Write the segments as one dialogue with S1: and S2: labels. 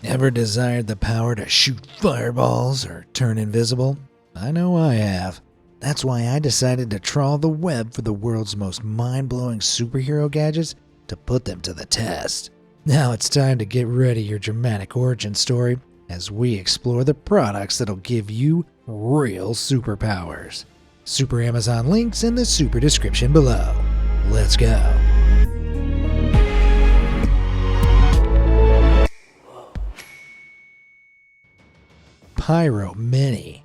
S1: Ever desired the power to shoot fireballs or turn invisible? I know I have. That's why I decided to trawl the web for the world's most mind-blowing superhero gadgets to put them to the test. Now it's time to get ready your dramatic origin story as we explore the products that'll give you real superpowers. Super Amazon links in the super description below. Let's go. Pyro Mini.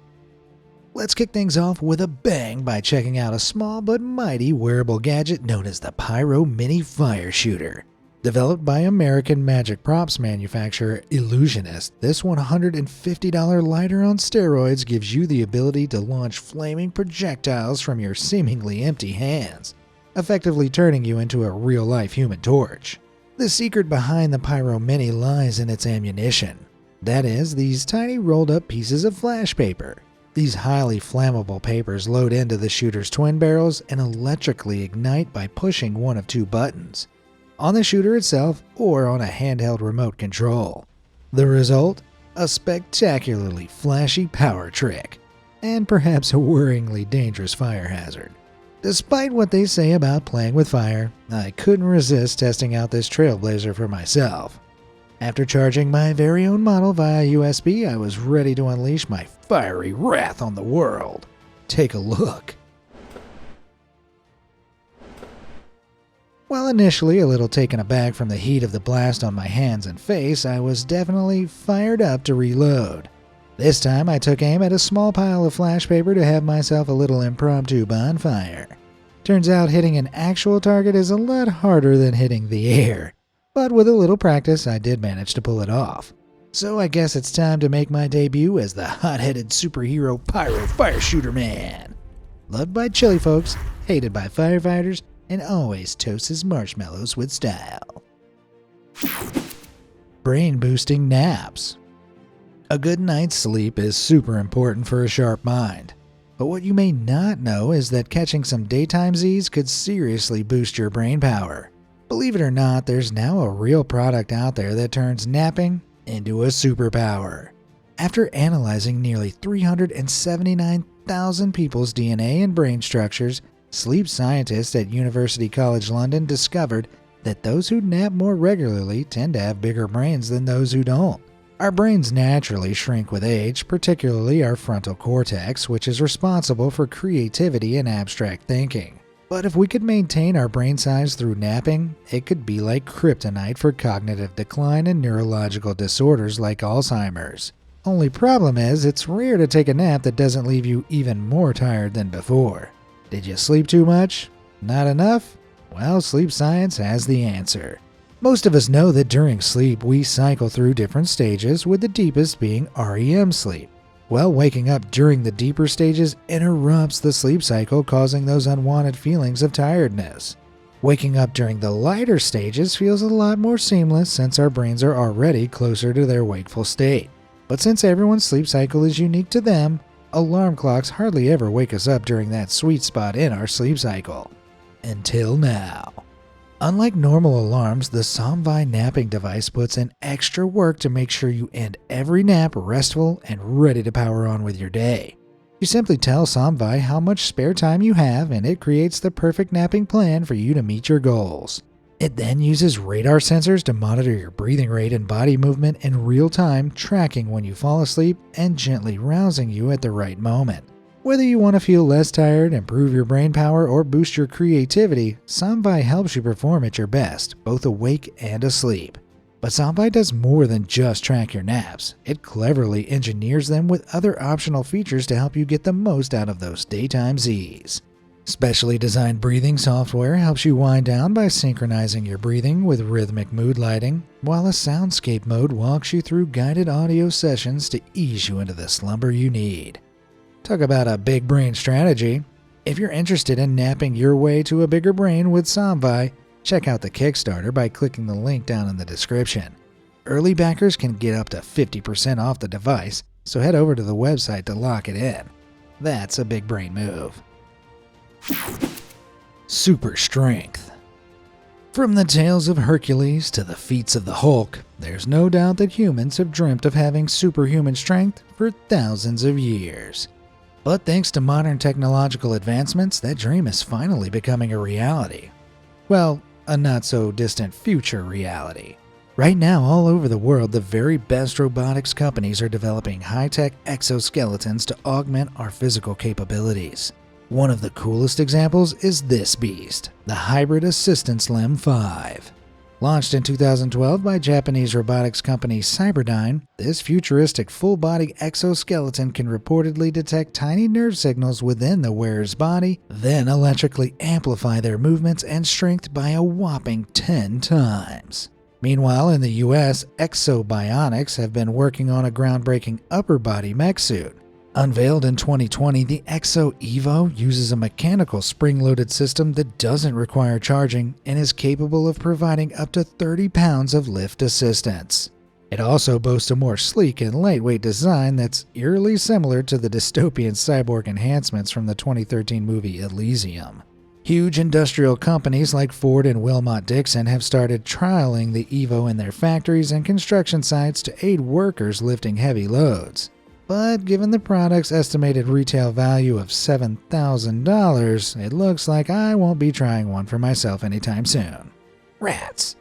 S1: Let's kick things off with a bang by checking out a small but mighty wearable gadget known as the Pyro Mini Fire Shooter. Developed by American magic props manufacturer Illusionist, this $150 lighter on steroids gives you the ability to launch flaming projectiles from your seemingly empty hands, effectively turning you into a real-life Human Torch. The secret behind the Pyro Mini lies in its ammunition. That is, these tiny rolled-up pieces of flash paper. These highly flammable papers load into the shooter's twin barrels and electrically ignite by pushing one of two buttons, on the shooter itself or on a handheld remote control. The result? A spectacularly flashy power trick, and perhaps a worryingly dangerous fire hazard. Despite what they say about playing with fire, I couldn't resist testing out this trailblazer for myself. After charging my very own model via USB, I was ready to unleash my fiery wrath on the world. Take a look. While initially a little taken aback from the heat of the blast on my hands and face, I was definitely fired up to reload. This time I took aim at a small pile of flash paper to have myself a little impromptu bonfire. Turns out hitting an actual target is a lot harder than hitting the air, but with a little practice I did manage to pull it off. So I guess it's time to make my debut as the hot-headed superhero Pyro Fire Shooter Man. Loved by chilly folks, hated by firefighters, and always toasts his marshmallows with style. Brain-boosting naps. A good night's sleep is super important for a sharp mind. But what you may not know is that catching some daytime Z's could seriously boost your brain power. Believe it or not, there's now a real product out there that turns napping into a superpower. After analyzing nearly 379,000 people's DNA and brain structures, sleep scientists at University College London discovered that those who nap more regularly tend to have bigger brains than those who don't. Our brains naturally shrink with age, particularly our frontal cortex, which is responsible for creativity and abstract thinking. But if we could maintain our brain size through napping, it could be like kryptonite for cognitive decline and neurological disorders like Alzheimer's. Only problem is, it's rare to take a nap that doesn't leave you even more tired than before. Did you sleep too much? Not enough? Well, sleep science has the answer. Most of us know that during sleep we cycle through different stages, with the deepest being REM sleep. Well, waking up during the deeper stages interrupts the sleep cycle, causing those unwanted feelings of tiredness. Waking up during the lighter stages feels a lot more seamless since our brains are already closer to their wakeful state. But since everyone's sleep cycle is unique to them, alarm clocks hardly ever wake us up during that sweet spot in our sleep cycle. Until now. Unlike normal alarms, the Somvi napping device puts in extra work to make sure you end every nap restful and ready to power on with your day. You simply tell Somvi how much spare time you have, and it creates the perfect napping plan for you to meet your goals. It then uses radar sensors to monitor your breathing rate and body movement in real time, tracking when you fall asleep and gently rousing you at the right moment. Whether you want to feel less tired, improve your brain power, or boost your creativity, Somvi helps you perform at your best, both awake and asleep. But Somvi does more than just track your naps. It cleverly engineers them with other optional features to help you get the most out of those daytime Z's. Specially designed breathing software helps you wind down by synchronizing your breathing with rhythmic mood lighting, while a soundscape mode walks you through guided audio sessions to ease you into the slumber you need. Talk about a big brain strategy. If you're interested in napping your way to a bigger brain with Somvi, check out the Kickstarter by clicking the link down in the description. Early backers can get up to 50% off the device, so head over to the website to lock it in. That's a big brain move. Super strength. From the tales of Hercules to the feats of the Hulk, there's no doubt that humans have dreamt of having superhuman strength for thousands of years. But thanks to modern technological advancements, that dream is finally becoming a reality. Well, a not-so-distant future reality. Right now, all over the world, the very best robotics companies are developing high-tech exoskeletons to augment our physical capabilities. One of the coolest examples is this beast, the Hybrid Assistance Limb 5. Launched in 2012 by Japanese robotics company Cyberdyne, this futuristic full-body exoskeleton can reportedly detect tiny nerve signals within the wearer's body, then electrically amplify their movements and strength by a whopping 10 times. Meanwhile, in the US, Exobionics have been working on a groundbreaking upper body mech suit. Unveiled in 2020, the Exo Evo uses a mechanical spring-loaded system that doesn't require charging and is capable of providing up to 30 pounds of lift assistance. It also boasts a more sleek and lightweight design that's eerily similar to the dystopian cyborg enhancements from the 2013 movie Elysium. Huge industrial companies like Ford and Wilmot Dixon have started trialing the Evo in their factories and construction sites to aid workers lifting heavy loads. But given the product's estimated retail value of $7,000, it looks like I won't be trying one for myself anytime soon. Rats!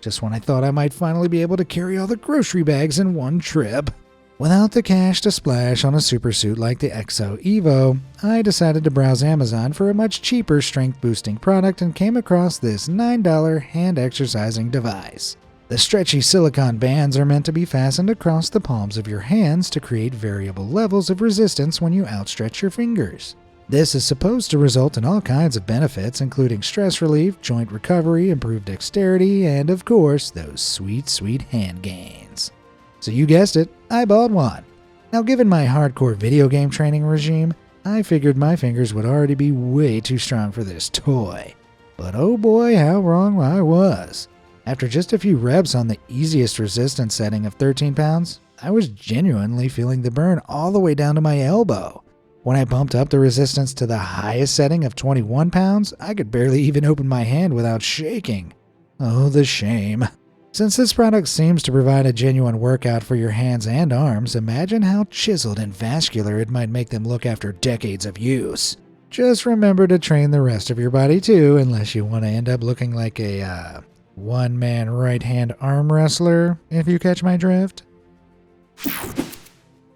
S1: Just when I thought I might finally be able to carry all the grocery bags in one trip. Without the cash to splash on a supersuit like the Exo Evo, I decided to browse Amazon for a much cheaper strength-boosting product and came across this $9 hand exercising device. The stretchy silicone bands are meant to be fastened across the palms of your hands to create variable levels of resistance when you outstretch your fingers. This is supposed to result in all kinds of benefits, including stress relief, joint recovery, improved dexterity, and of course, those sweet, sweet hand gains. So you guessed it, I bought one. Now, given my hardcore video game training regime, I figured my fingers would already be way too strong for this toy. But oh boy, how wrong I was. After just a few reps on the easiest resistance setting of 13 pounds, I was genuinely feeling the burn all the way down to my elbow. When I bumped up the resistance to the highest setting of 21 pounds, I could barely even open my hand without shaking. Oh, the shame. Since this product seems to provide a genuine workout for your hands and arms, imagine how chiseled and vascular it might make them look after decades of use. Just remember to train the rest of your body too, unless you want to end up looking like a, one-man right-hand arm wrestler, if you catch my drift.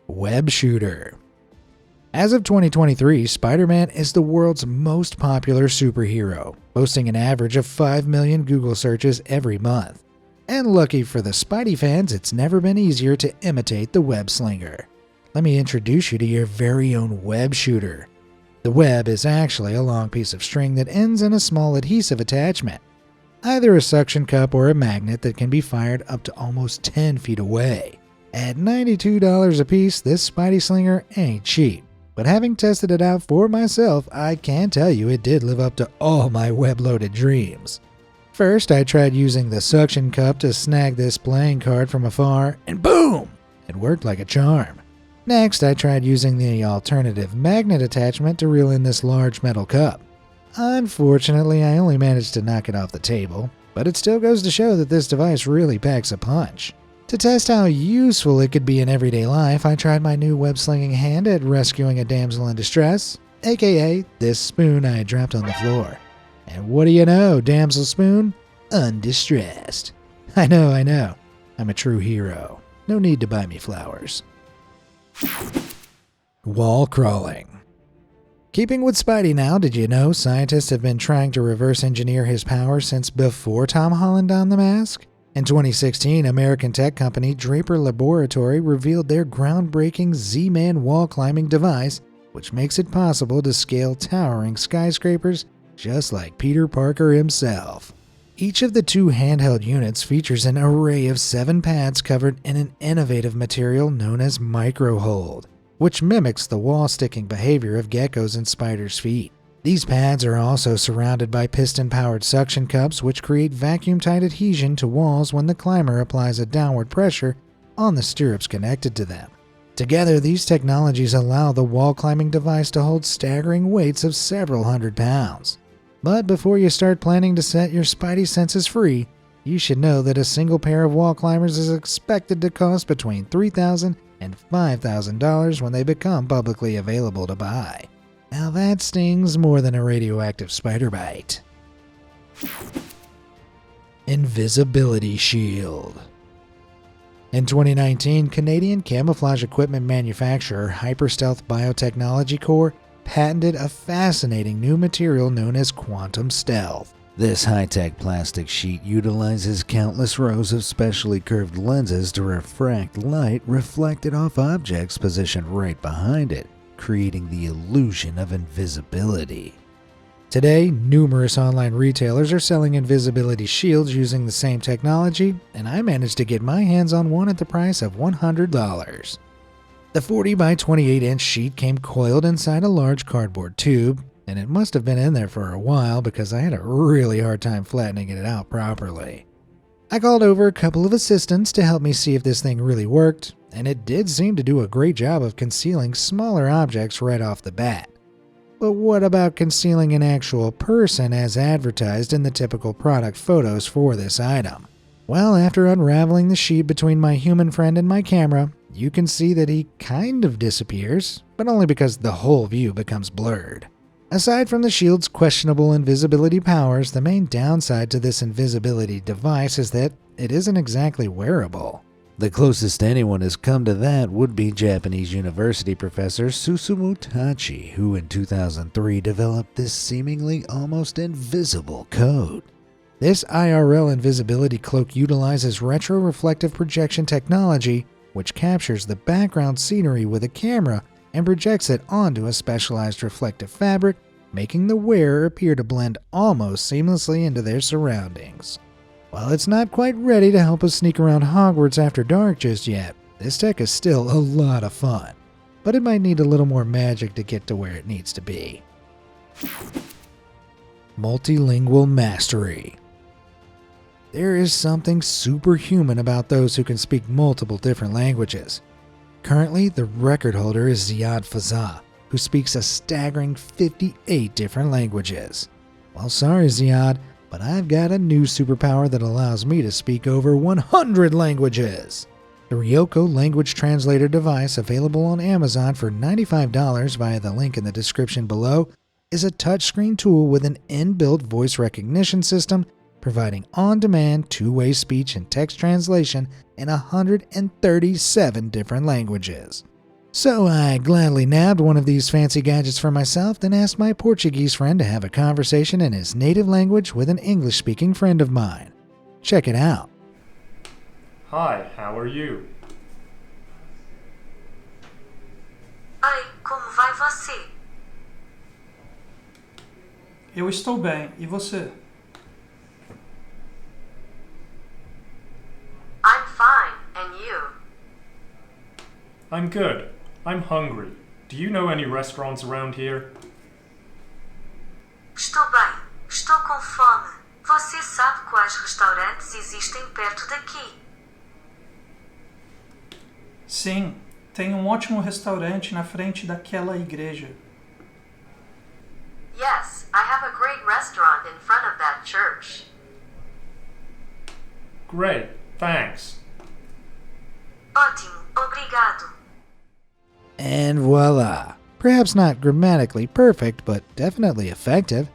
S1: Web shooter. As of 2023, Spider-Man is the world's most popular superhero, boasting an average of 5 million Google searches every month. And lucky for the Spidey fans, it's never been easier to imitate the web slinger. Let me introduce you to your very own web shooter. The web is actually a long piece of string that ends in a small adhesive attachment. Either a suction cup or a magnet that can be fired up to almost 10 feet away. At $92 a piece, this Spidey Slinger ain't cheap, but having tested it out for myself, I can tell you it did live up to all my web-loaded dreams. First, I tried using the suction cup to snag this playing card from afar, and boom! It worked like a charm. Next, I tried using the alternative magnet attachment to reel in this large metal cup. Unfortunately, I only managed to knock it off the table, but it still goes to show that this device really packs a punch. To test how useful it could be in everyday life, I tried my new web-slinging hand at rescuing a damsel in distress, aka this spoon I dropped on the floor. And what do you know, damsel spoon? Undistressed. I know. I'm a true hero. No need to buy me flowers. Wall crawling. Keeping with Spidey now, did you know scientists have been trying to reverse engineer his powers since before Tom Holland donned the mask? In 2016, American tech company Draper Laboratory revealed their groundbreaking Z-Man wall climbing device, which makes it possible to scale towering skyscrapers just like Peter Parker himself. Each of the two handheld units features an array of 7 pads covered in an innovative material known as microhold, which mimics the wall-sticking behavior of geckos and spiders' feet. These pads are also surrounded by piston-powered suction cups which create vacuum-tight adhesion to walls when the climber applies a downward pressure on the stirrups connected to them. Together, these technologies allow the wall-climbing device to hold staggering weights of several hundred pounds. But before you start planning to set your spidey senses free, you should know that a single pair of wall climbers is expected to cost between $3,000 and $5,000 when they become publicly available to buy. Now that stings more than a radioactive spider bite. Invisibility Shield. In 2019, Canadian camouflage equipment manufacturer Hyperstealth Biotechnology Corp. patented a fascinating new material known as quantum stealth. This high-tech plastic sheet utilizes countless rows of specially curved lenses to refract light reflected off objects positioned right behind it, creating the illusion of invisibility. Today, numerous online retailers are selling invisibility shields using the same technology, and I managed to get my hands on one at the price of $100. The 40 by 28 inch sheet came coiled inside a large cardboard tube, and it must have been in there for a while because I had a really hard time flattening it out properly. I called over a couple of assistants to help me see if this thing really worked, and it did seem to do a great job of concealing smaller objects right off the bat. But what about concealing an actual person as advertised in the typical product photos for this item? Well, after unraveling the sheet between my human friend and my camera, you can see that he kind of disappears, but only because the whole view becomes blurred. Aside from the shield's questionable invisibility powers, the main downside to this invisibility device is that it isn't exactly wearable. The closest anyone has come to that would be Japanese university professor Susumu Tachi, who in 2003 developed this seemingly almost invisible coat. This IRL invisibility cloak utilizes retroreflective projection technology, which captures the background scenery with a camera and projects it onto a specialized reflective fabric, making the wearer appear to blend almost seamlessly into their surroundings. While it's not quite ready to help us sneak around Hogwarts after dark just yet, this tech is still a lot of fun, but it might need a little more magic to get to where it needs to be. Multilingual Mastery. There is something superhuman about those who can speak multiple different languages. Currently, the record holder is Ziad Fazah, who speaks a staggering 58 different languages. Well, sorry Ziad, but I've got a new superpower that allows me to speak over 100 languages. The Ryoko language translator device, available on Amazon for $95 via the link in the description below, is a touchscreen tool with an inbuilt voice recognition system, providing on-demand two-way speech and text translation in 137 different languages. So I gladly nabbed one of these fancy gadgets for myself, then asked my Portuguese friend to have a conversation in his native language with an English-speaking friend of mine. Check it out.
S2: Hi, how are you?
S3: Oi, como vai você?
S4: Eu estou bem, e você?
S3: I'm fine, and you?
S2: I'm good. I'm hungry. Do you know any restaurants around here?
S3: Estou bem, estou com fome. Você sabe quais restaurantes existem perto daqui?
S4: Sim, tem um ótimo restaurante na frente daquela igreja.
S3: Yes, I have a great restaurant in front of that church.
S2: Great, thanks.
S3: Ótimo, obrigado.
S1: And voila! Perhaps not grammatically perfect, but definitely effective.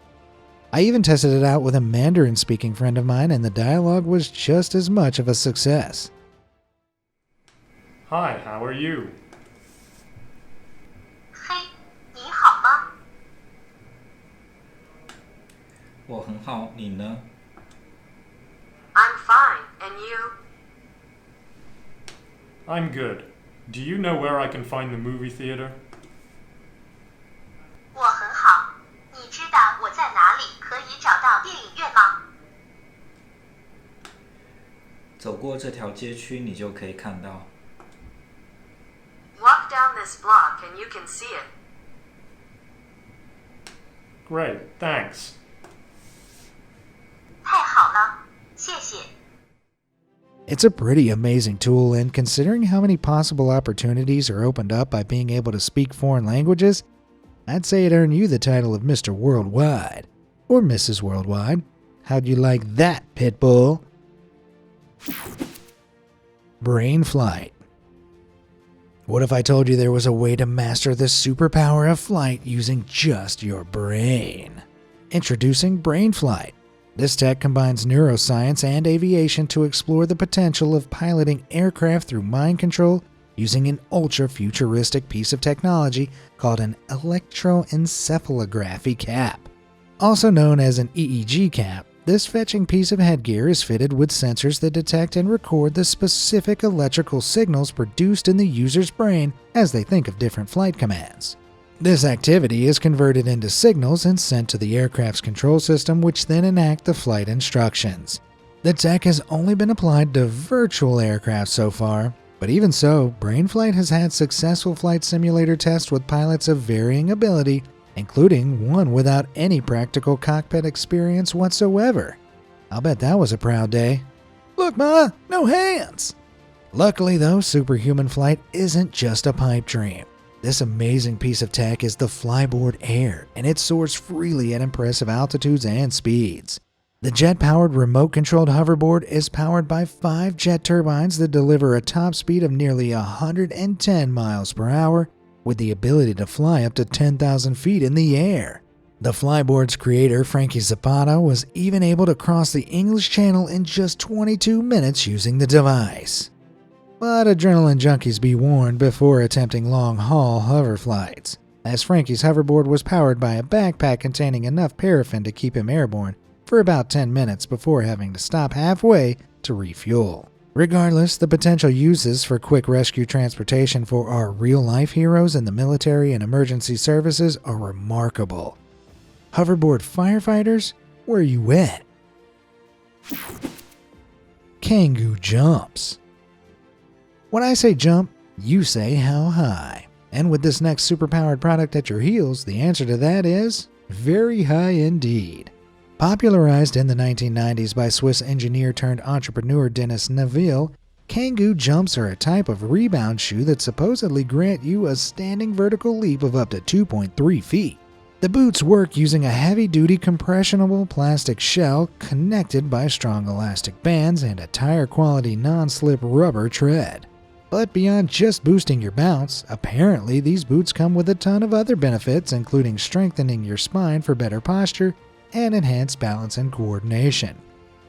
S1: I even tested it out with a Mandarin-speaking friend of mine, and the dialogue was just as much of a success.
S2: Hi, how are you?
S3: 嘿，你好吗？
S5: 我很好，你呢？
S3: I'm fine, and you?
S2: I'm good. Do you know where I can find the movie theater?
S3: 我很好。你知道我在哪里可以找到电影院吗？
S5: 走过这条街区，你就可以看到。
S3: Walk down this block and you can see it.
S2: Great, thanks.
S3: 太好了，谢谢。
S1: It's a pretty amazing tool, and considering how many possible opportunities are opened up by being able to speak foreign languages, I'd say it earned you the title of Mr. Worldwide. Or Mrs. Worldwide. How'd you like that, Pitbull? Brain flight. What if I told you there was a way to master the superpower of flight using just your brain? Introducing brain flight. This tech combines neuroscience and aviation to explore the potential of piloting aircraft through mind control using an ultra-futuristic piece of technology called an electroencephalography cap. Also known as an EEG cap, this fetching piece of headgear is fitted with sensors that detect and record the specific electrical signals produced in the user's brain as they think of different flight commands. This activity is converted into signals and sent to the aircraft's control system, which then enact the flight instructions. The tech has only been applied to virtual aircraft so far, but even so, BrainFlight has had successful flight simulator tests with pilots of varying ability, including one without any practical cockpit experience whatsoever. I'll bet that was a proud day. Look, Ma, no hands! Luckily though, superhuman flight isn't just a pipe dream. This amazing piece of tech is the Flyboard Air, and it soars freely at impressive altitudes and speeds. The jet-powered remote-controlled hoverboard is powered by 5 jet turbines that deliver a top speed of nearly 110 miles per hour, with the ability to fly up to 10,000 feet in the air. The Flyboard's creator, Frankie Zapata, was even able to cross the English Channel in just 22 minutes using the device. But adrenaline junkies be warned before attempting long-haul hover flights, as Frankie's hoverboard was powered by a backpack containing enough paraffin to keep him airborne for about 10 minutes before having to stop halfway to refuel. Regardless, the potential uses for quick rescue transportation for our real-life heroes in the military and emergency services are remarkable. Hoverboard firefighters, where you at? Kangoo jumps. When I say jump, you say how high. And with this next superpowered product at your heels, the answer to that is very high indeed. Popularized in the 1990s by Swiss engineer turned entrepreneur Dennis Neville, Kangoo jumps are a type of rebound shoe that supposedly grant you a standing vertical leap of up to 2.3 feet. The boots work using a heavy-duty compressionable plastic shell connected by strong elastic bands and a tire-quality non-slip rubber tread. But beyond just boosting your bounce, apparently these boots come with a ton of other benefits, including strengthening your spine for better posture and enhanced balance and coordination.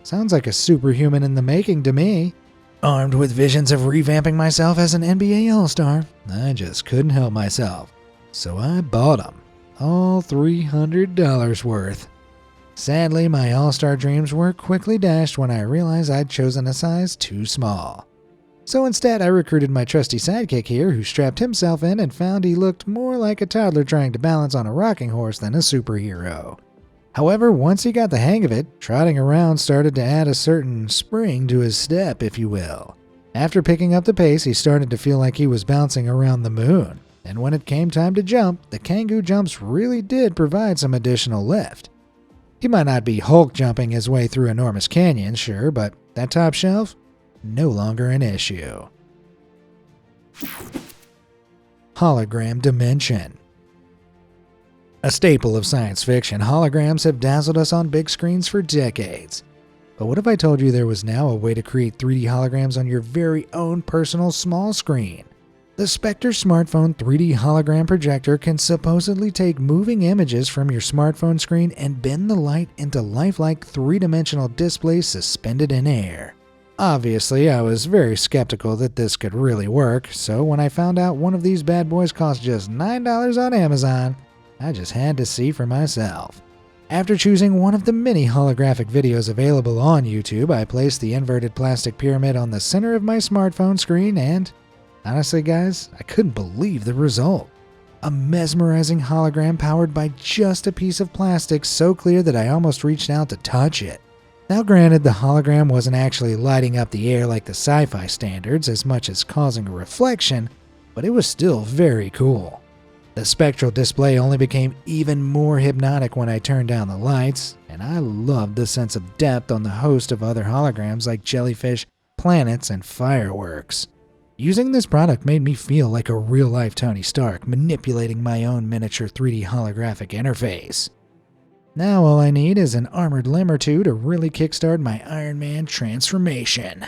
S1: Sounds like a superhuman in the making to me. Armed with visions of revamping myself as an NBA All-Star, I just couldn't help myself. So I bought them. All $300 worth. Sadly, my All-Star dreams were quickly dashed when I realized I'd chosen a size too small. So instead, I recruited my trusty sidekick here, who strapped himself in and found he looked more like a toddler trying to balance on a rocking horse than a superhero. However, once he got the hang of it, trotting around started to add a certain spring to his step, if you will. After picking up the pace, he started to feel like he was bouncing around the moon. And when it came time to jump, the Kangoo jumps really did provide some additional lift. He might not be Hulk jumping his way through enormous canyons, sure, but that top shelf? No longer an issue. Hologram dimension. A staple of science fiction, holograms have dazzled us on big screens for decades. But what if I told you there was now a way to create 3D holograms on your very own personal small screen? The Spectre smartphone 3D hologram projector can supposedly take moving images from your smartphone screen and bend the light into lifelike three-dimensional displays suspended in air. Obviously, I was very skeptical that this could really work, so when I found out one of these bad boys cost just $9 on Amazon, I just had to see for myself. After choosing one of the many holographic videos available on YouTube, I placed the inverted plastic pyramid on the center of my smartphone screen and, honestly guys, I couldn't believe the result. A mesmerizing hologram powered by just a piece of plastic so clear that I almost reached out to touch it. Now granted, the hologram wasn't actually lighting up the air like the sci-fi standards as much as causing a reflection, but it was still very cool. The spectral display only became even more hypnotic when I turned down the lights, and I loved the sense of depth on the host of other holograms like jellyfish, planets, and fireworks. Using this product made me feel like a real-life Tony Stark manipulating my own miniature 3D holographic interface. Now all I need is an armored limb or two to really kickstart my Iron Man transformation.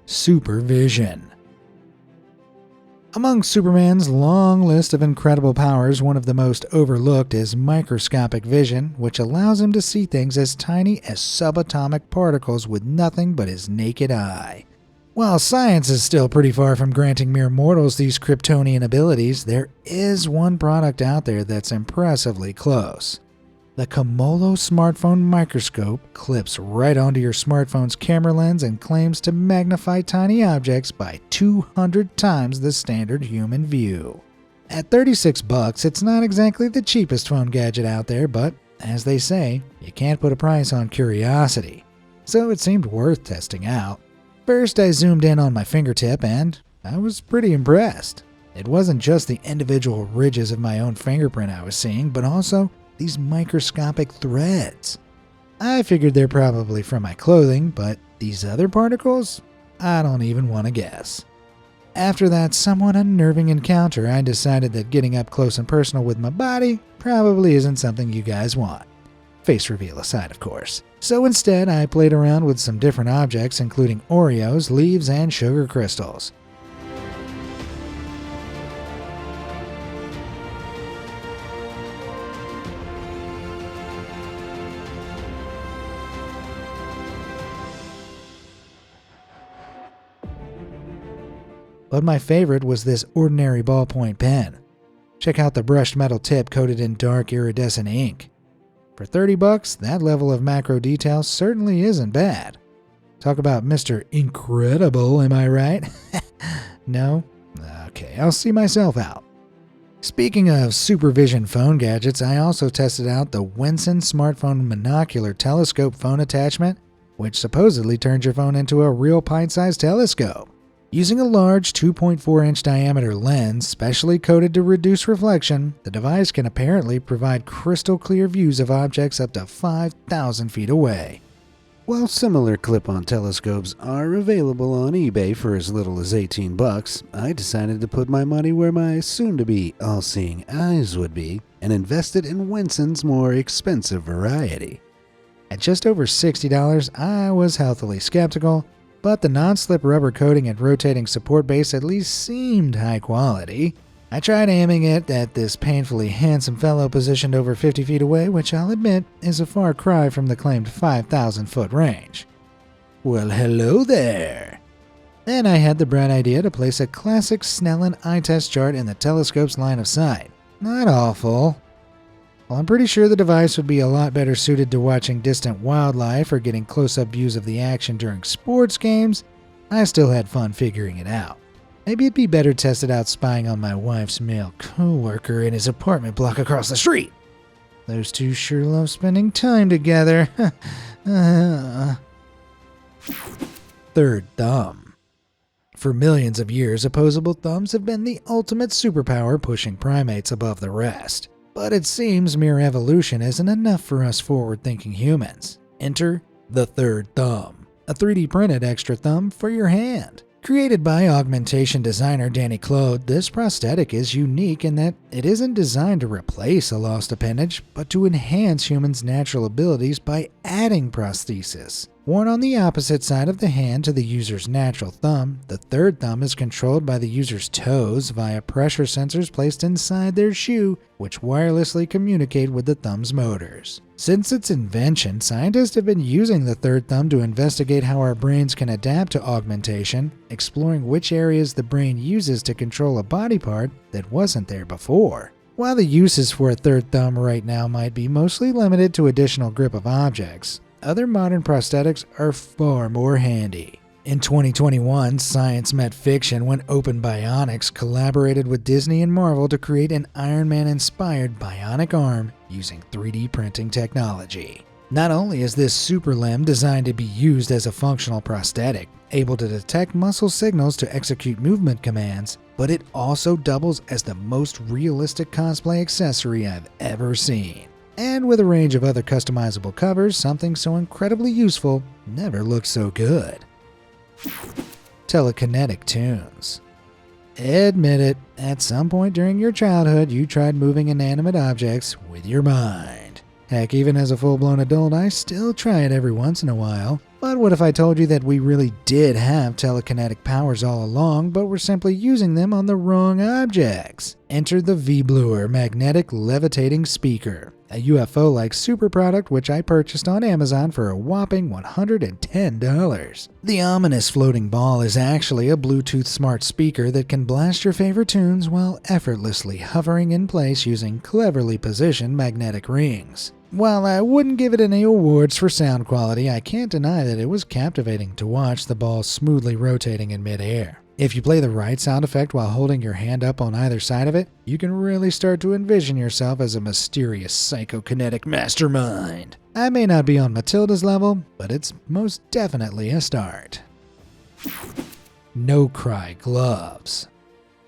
S1: Supervision. Among Superman's long list of incredible powers, one of the most overlooked is microscopic vision, which allows him to see things as tiny as subatomic particles with nothing but his naked eye. While science is still pretty far from granting mere mortals these Kryptonian abilities, there is one product out there that's impressively close. The Komolo smartphone microscope clips right onto your smartphone's camera lens and claims to magnify tiny objects by 200 times the standard human view. At $36, it's not exactly the cheapest phone gadget out there, but as they say, you can't put a price on curiosity. So it seemed worth testing out. First, I zoomed in on my fingertip and I was pretty impressed. It wasn't just the individual ridges of my own fingerprint I was seeing, but also these microscopic threads. I figured they're probably from my clothing, but these other particles? I don't even want to guess. After that somewhat unnerving encounter, I decided that getting up close and personal with my body probably isn't something you guys want. Face reveal aside, of course. So instead, I played around with some different objects, including Oreos, leaves, and sugar crystals. But my favorite was this ordinary ballpoint pen. Check out the brushed metal tip coated in dark iridescent ink. For $30, that level of macro detail certainly isn't bad. Talk about Mr. Incredible, am I right? No? Okay, I'll see myself out. Speaking of supervision phone gadgets, I also tested out the Winson smartphone monocular telescope phone attachment, which supposedly turns your phone into a real pint-sized telescope. Using a large 2.4-inch diameter lens specially coated to reduce reflection, the device can apparently provide crystal clear views of objects up to 5,000 feet away. While similar clip-on telescopes are available on eBay for as little as $18, I decided to put my money where my soon-to-be all-seeing eyes would be and invested in Winson's more expensive variety. At just over $60, I was healthily skeptical, but the non-slip rubber coating and rotating support base at least seemed high quality. I tried aiming it at this painfully handsome fellow positioned over 50 feet away, which I'll admit is a far cry from the claimed 5,000-foot range. Well, hello there! Then I had the bright idea to place a classic Snellen eye test chart in the telescope's line of sight. Not awful. While I'm pretty sure the device would be a lot better suited to watching distant wildlife or getting close-up views of the action during sports games, I still had fun figuring it out. Maybe it'd be better tested out spying on my wife's male co-worker in his apartment block across the street. Those two sure love spending time together. Third thumb. For millions of years, opposable thumbs have been the ultimate superpower pushing primates above the rest. But it seems mere evolution isn't enough for us forward-thinking humans. Enter the third thumb, a 3D printed extra thumb for your hand. Created by augmentation designer Danny Claude, this prosthetic is unique in that it isn't designed to replace a lost appendage, but to enhance humans' natural abilities by adding prosthesis. Worn on the opposite side of the hand to the user's natural thumb, the third thumb is controlled by the user's toes via pressure sensors placed inside their shoe, which wirelessly communicate with the thumb's motors. Since its invention, scientists have been using the third thumb to investigate how our brains can adapt to augmentation, exploring which areas the brain uses to control a body part that wasn't there before. While the uses for a third thumb right now might be mostly limited to additional grip of objects, other modern prosthetics are far more handy. In 2021, science met fiction when Open Bionics collaborated with Disney and Marvel to create an Iron Man-inspired bionic arm using 3D printing technology. Not only is this super limb designed to be used as a functional prosthetic, able to detect muscle signals to execute movement commands, but it also doubles as the most realistic cosplay accessory I've ever seen. And with a range of other customizable covers, something so incredibly useful never looked so good. Telekinetic tunes. Admit it, at some point during your childhood, you tried moving inanimate objects with your mind. Heck, even as a full-blown adult, I still try it every once in a while. But what if I told you that we really did have telekinetic powers all along, but were simply using them on the wrong objects? Enter the V-Bluer Magnetic Levitating Speaker, a UFO-like super product which I purchased on Amazon for a whopping $110. The ominous floating ball is actually a Bluetooth smart speaker that can blast your favorite tunes while effortlessly hovering in place using cleverly positioned magnetic rings. While I wouldn't give it any awards for sound quality, I can't deny that it was captivating to watch the ball smoothly rotating in midair. If you play the right sound effect while holding your hand up on either side of it, you can really start to envision yourself as a mysterious psychokinetic mastermind. I may not be on Matilda's level, but it's most definitely a start. No Cry Gloves.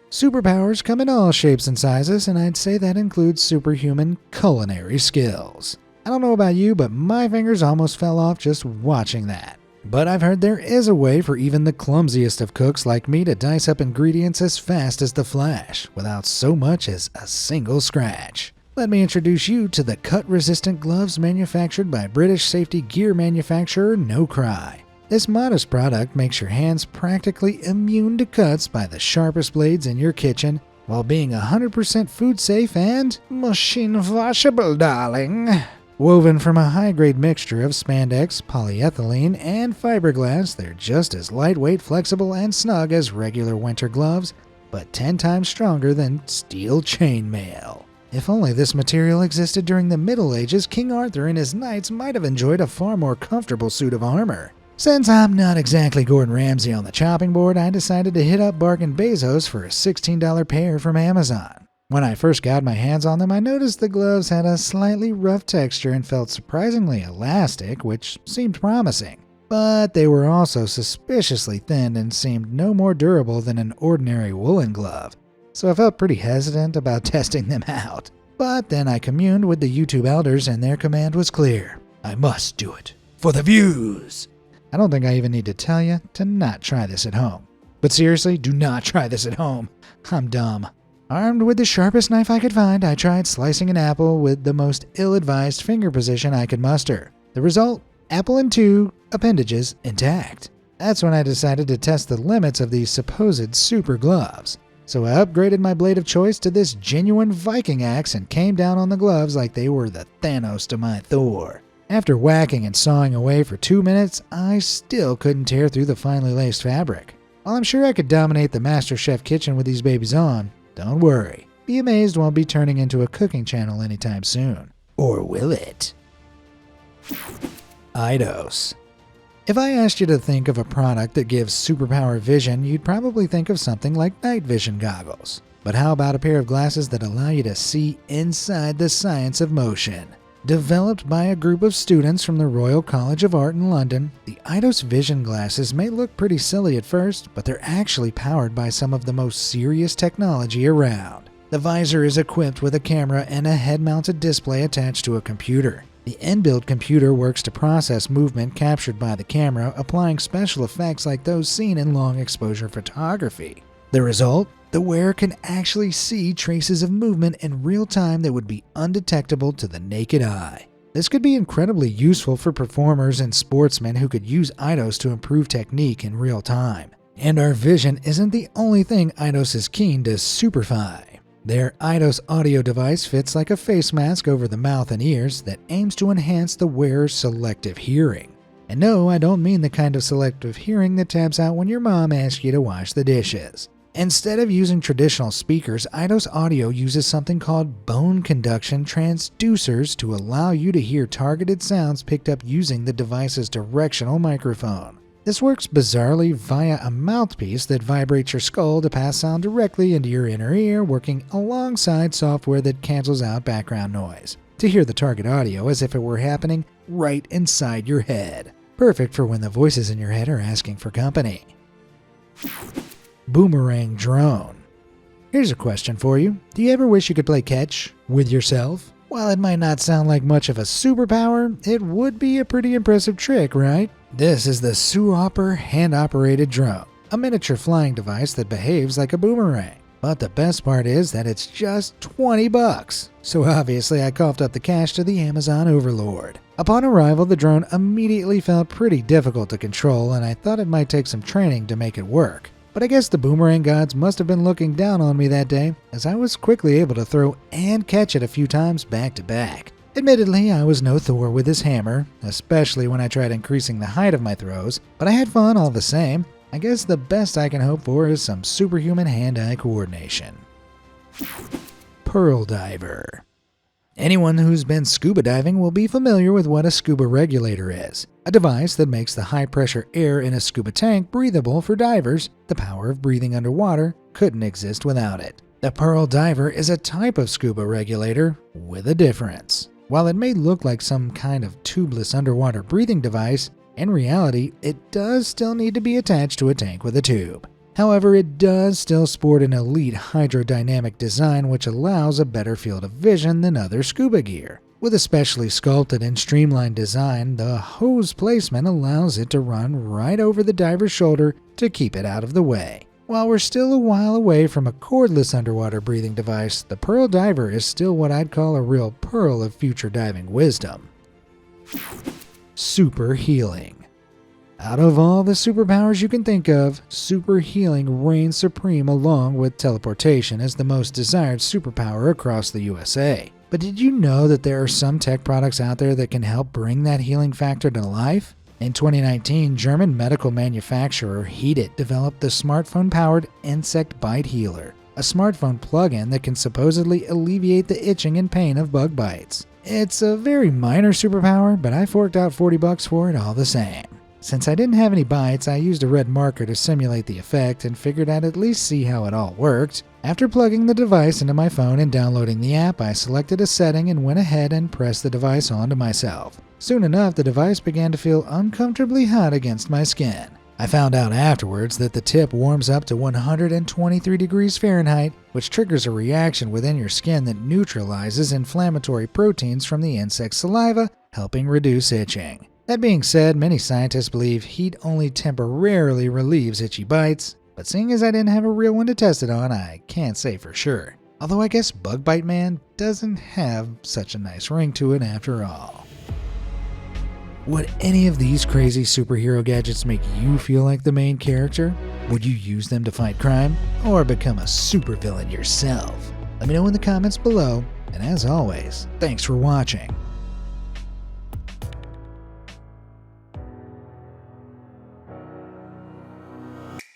S1: Superpowers come in all shapes and sizes, and I'd say that includes superhuman culinary skills. I don't know about you, but my fingers almost fell off just watching that. But I've heard there is a way for even the clumsiest of cooks like me to dice up ingredients as fast as the Flash, without so much as a single scratch. Let me introduce you to the cut-resistant gloves manufactured by British safety gear manufacturer No Cry. This modest product makes your hands practically immune to cuts by the sharpest blades in your kitchen, while being 100% food safe and machine washable, darling. Woven from a high-grade mixture of spandex, polyethylene, and fiberglass, they're just as lightweight, flexible, and snug as regular winter gloves, but 10 times stronger than steel chainmail. If only this material existed during the Middle Ages, King Arthur and his knights might have enjoyed a far more comfortable suit of armor. Since I'm not exactly Gordon Ramsay on the chopping board, I decided to hit up Bargain Bezos for a $16 pair from Amazon. When I first got my hands on them, I noticed the gloves had a slightly rough texture and felt surprisingly elastic, which seemed promising. But they were also suspiciously thin and seemed no more durable than an ordinary woolen glove, so I felt pretty hesitant about testing them out. But then I communed with the YouTube elders and their command was clear. I must do it. For the views! I don't think I even need to tell you to not try this at home. But seriously, do not try this at home. I'm dumb. Armed with the sharpest knife I could find, I tried slicing an apple with the most ill-advised finger position I could muster. The result? Apple and 2 appendages intact. That's when I decided to test the limits of these supposed super gloves. So I upgraded my blade of choice to this genuine Viking axe and came down on the gloves like they were the Thanos to my Thor. After whacking and sawing away for 2 minutes, I still couldn't tear through the finely laced fabric. While I'm sure I could dominate the MasterChef kitchen with these babies on, don't worry. Be amazed won't be turning into a cooking channel anytime soon. Or will it? Eidos. If I asked you to think of a product that gives superpower vision, you'd probably think of something like night vision goggles. But how about a pair of glasses that allow you to see inside the science of motion? Developed by a group of students from the Royal College of Art in London, the Eidos vision glasses may look pretty silly at first, but they're actually powered by some of the most serious technology around. The visor is equipped with a camera and a head-mounted display attached to a computer. The inbuilt computer works to process movement captured by the camera, applying special effects like those seen in long-exposure photography. The result? The wearer can actually see traces of movement in real time that would be undetectable to the naked eye. This could be incredibly useful for performers and sportsmen who could use Eidos to improve technique in real time. And our vision isn't the only thing Eidos is keen to superfy. Their Eidos audio device fits like a face mask over the mouth and ears that aims to enhance the wearer's selective hearing. And no, I don't mean the kind of selective hearing that taps out when your mom asks you to wash the dishes. Instead of using traditional speakers, Eidos Audio uses something called bone conduction transducers to allow you to hear targeted sounds picked up using the device's directional microphone. This works bizarrely via a mouthpiece that vibrates your skull to pass sound directly into your inner ear, working alongside software that cancels out background noise, to hear the target audio as if it were happening right inside your head. Perfect for when the voices in your head are asking for company. Boomerang drone. Here's a question for you. Do you ever wish you could play catch with yourself? While it might not sound like much of a superpower, it would be a pretty impressive trick, right? This is the Superpowers hand-operated drone. a miniature flying device that behaves like a boomerang. But the best part is that it's just $20. So obviously I coughed up the cash to the Amazon overlord. Upon arrival, the drone immediately felt pretty difficult to control, and I thought it might take some training to make it work. But I guess the boomerang gods must have been looking down on me that day, as I was quickly able to throw and catch it a few times back to back. Admittedly, I was no Thor with his hammer, especially when I tried increasing the height of my throws, but I had fun all the same. I guess the best I can hope for is some superhuman hand-eye coordination. Pearl Diver. Anyone who's been scuba diving will be familiar with what a scuba regulator is, a device that makes the high-pressure air in a scuba tank breathable for divers. The power of breathing underwater couldn't exist without it. The Pearl Diver is a type of scuba regulator with a difference. While it may look like some kind of tubeless underwater breathing device, in reality, it does still need to be attached to a tank with a tube. However, it does still sport an elite hydrodynamic design which allows a better field of vision than other scuba gear. With a specially sculpted and streamlined design, the hose placement allows it to run right over the diver's shoulder to keep it out of the way. While we're still a while away from a cordless underwater breathing device, the Pearl Diver is still what I'd call a real pearl of future diving wisdom. Super healing. Out of all the superpowers you can think of, super healing reigns supreme along with teleportation as the most desired superpower across the USA. But did you know that there are some tech products out there that can help bring that healing factor to life? In 2019, German medical manufacturer Heatit developed the smartphone-powered Insect Bite Healer, a smartphone plug-in that can supposedly alleviate the itching and pain of bug bites. It's a very minor superpower, but I forked out $40 for it all the same. Since I didn't have any bites, I used a red marker to simulate the effect and figured I'd at least see how it all worked. After plugging the device into my phone and downloading the app, I selected a setting and went ahead and pressed the device onto myself. Soon enough, the device began to feel uncomfortably hot against my skin. I found out afterwards that the tip warms up to 123 degrees Fahrenheit, which triggers a reaction within your skin that neutralizes inflammatory proteins from the insect's saliva, helping reduce itching. That being said, many scientists believe heat only temporarily relieves itchy bites, but seeing as I didn't have a real one to test it on, I can't say for sure. Although I guess Bug Bite Man doesn't have such a nice ring to it after all. Would any of these crazy superhero gadgets make you feel like the main character? Would you use them to fight crime, or become a supervillain yourself? Let me know in the comments below, and as always, thanks for watching.